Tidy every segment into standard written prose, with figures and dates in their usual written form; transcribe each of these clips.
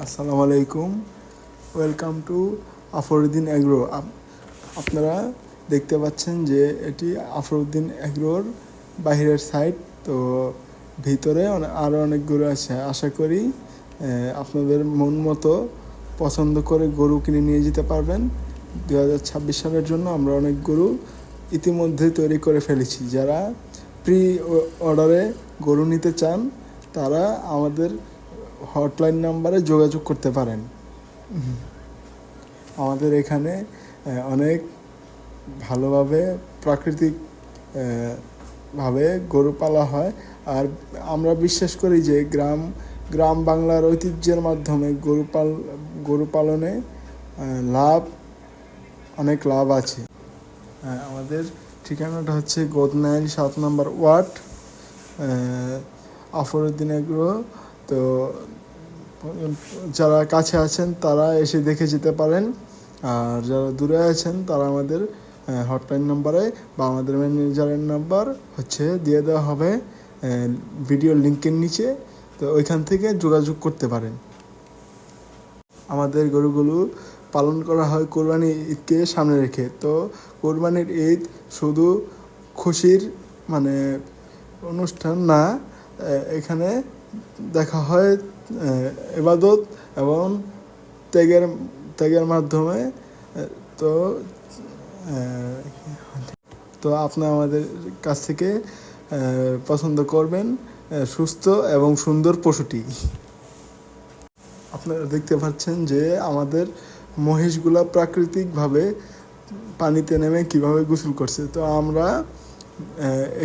আসসালামু আলাইকুম, welcome to আফরউদ্দিন agro. আপনারা দেখতে পাচ্ছেন যে এটি আফরউদ্দিন এগ্রোর বাহিরের সাইড। তো ভিতরে আরও অনেক গরু আছে। আশা করি আপনাদের মন মতো পছন্দ করে গরু কিনে নিয়ে যেতে পারবেন। 2026 সালের জন্য আমরা অনেক গরু ইতিমধ্যে তৈরি করে ফেলেছি। যারা প্রি অর্ডারে গরু নিতে চান তারা আমাদের হটলাইন নাম্বারে যোগাযোগ করতে পারেন। আমাদের এখানে অনেক ভালোভাবে প্রাকৃতিক ভাবে গরু পালা হয়। আর আমরা বিশ্বাস করি যে গ্রাম বাংলার ঐতিহ্যের মাধ্যমে গরু পালনে অনেক লাভ আছে। আমাদের ঠিকানাটা হচ্ছে গোদনাইল 7 নম্বর ওয়ার্ড, আফরউদ্দিন এগ্রো। তো যারা কাছে আছেন তারা এসে দেখে যেতে পারেন, আর যারা দূরে আছেন তারা আমাদের হটলাইন নাম্বারে বা আমাদের ম্যানেজারের নাম্বার দিয়ে দেওয়া হবে ভিডিও লিঙ্কের নিচে। তো ওইখান থেকে যোগাযোগ করতে পারেন। আমাদের গরুগুলো পালন করা হয় কোরবানি ঈদকে সামনে রেখে। তো কোরবানির ঈদ শুধু খুশির অনুষ্ঠান না, এখানে দেখা হয় ইবাদত এবং ত্যাগের মাধ্যমে। তো আপনি আমাদের কাছ থেকে পছন্দ করবেন সুস্থ এবং সুন্দর পশুটি। আপনারা দেখতে পাচ্ছেন যে আমাদের মহিষগুলা প্রাকৃতিকভাবে পানিতে নেমে কিভাবে গোসল করছে। তো আমরা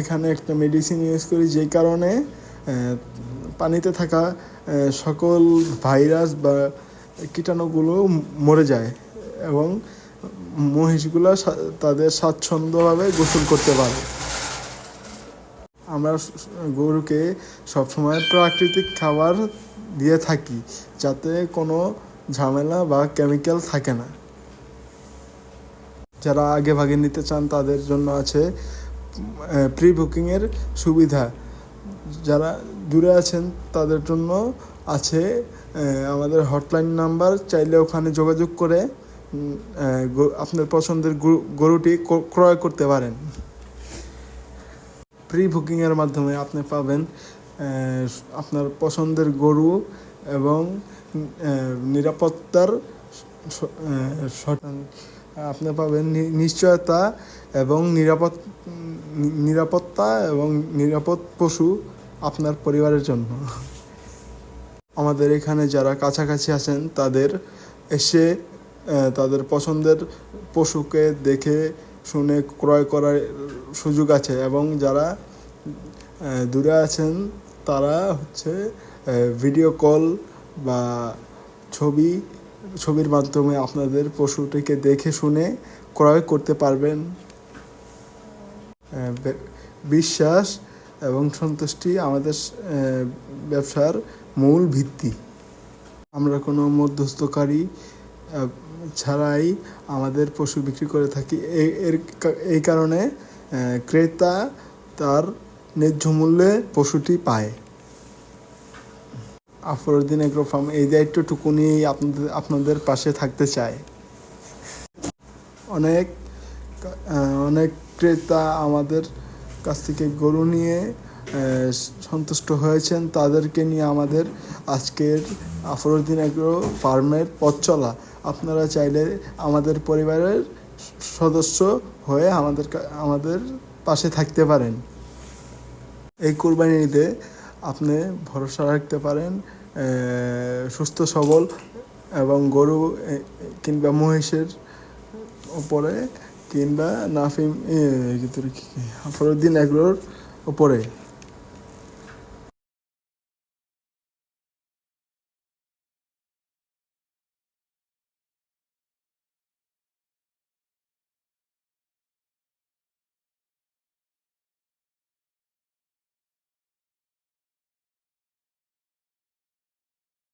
এখানে একটা মেডিসিন ইউজ করি, যেই কারণে পানিতে থাকা সকল ভাইরাস বা কীটাণুগুলো মরে যায় এবং মহিষগুলো তাদের স্বাচ্ছন্দ্যভাবে গোসল করতে পারে। আমরা গরুকে সবসময় প্রাকৃতিক খাবার দিয়ে থাকি, যাতে কোনো ঝামেলা বা কেমিক্যাল থাকে না। যারা আগে ভাগে নিতে চান তাদের জন্য আছে প্রি বুকিংয়ের সুবিধা। যারা দূরে আছেন তাদের জন্য আছে আমাদের হটলাইন নাম্বার, চাইলে ওখানে যোগাযোগ করে আপনার পছন্দের গরুটি ক্রয় করতে পারেন। প্রি বুকিংয়ের মাধ্যমে আপনি পাবেন আপনার পছন্দের গরু এবং নিরাপত্তার আপনি পাবেন নিশ্চয়তা এবং নিরাপত্তা এবং নিরাপদ পশু আপনার পরিবারের জন্য। আমাদের এখানে যারা কাছাকাছি আছেন তাদের এসে তাদের পছন্দের পশুকে দেখে শুনে ক্রয় করার সুযোগ আছে, এবং যারা দূরে আছেন তারা ভিডিও কল বা ছবির মাধ্যমে আপনাদের পশুটিকে দেখে শুনে ক্রয় করতে পারবেন। বিশ্বাস এবং সন্তুষ্টি আমাদের ব্যবসার মূল ভিত্তি। আমরা কোনো মধ্যস্থকারী ছাড়াই আমাদের পশু বিক্রি করে থাকি। এই কারণে ক্রেতা তার ন্যায্য মূল্যে পশুটি পায়। আফরউদ্দিন এগ্রো ফার্ম এই দায়িত্বটুকু নিয়েই আপনাদের পাশে থাকতে চায়। অনেক ক্রেতা আমাদের কাছ থেকে গরু নিয়ে সন্তুষ্ট হয়েছেন। তাদেরকে নিয়ে আমাদের আজকের আফরউদ্দিন এগ্রো ফার্মের পথ চলা। আপনারা চাইলে আমাদের পরিবারের সদস্য হয়ে আমাদের পাশে থাকতে পারেন। এই কোরবানি ঈদে আপনি ভরসা রাখতে পারেন সুস্থ সবল এবং গরু কিংবা মহিষের উপরে, কিংবা আফরউদ্দিন এগ্রোর উপরে।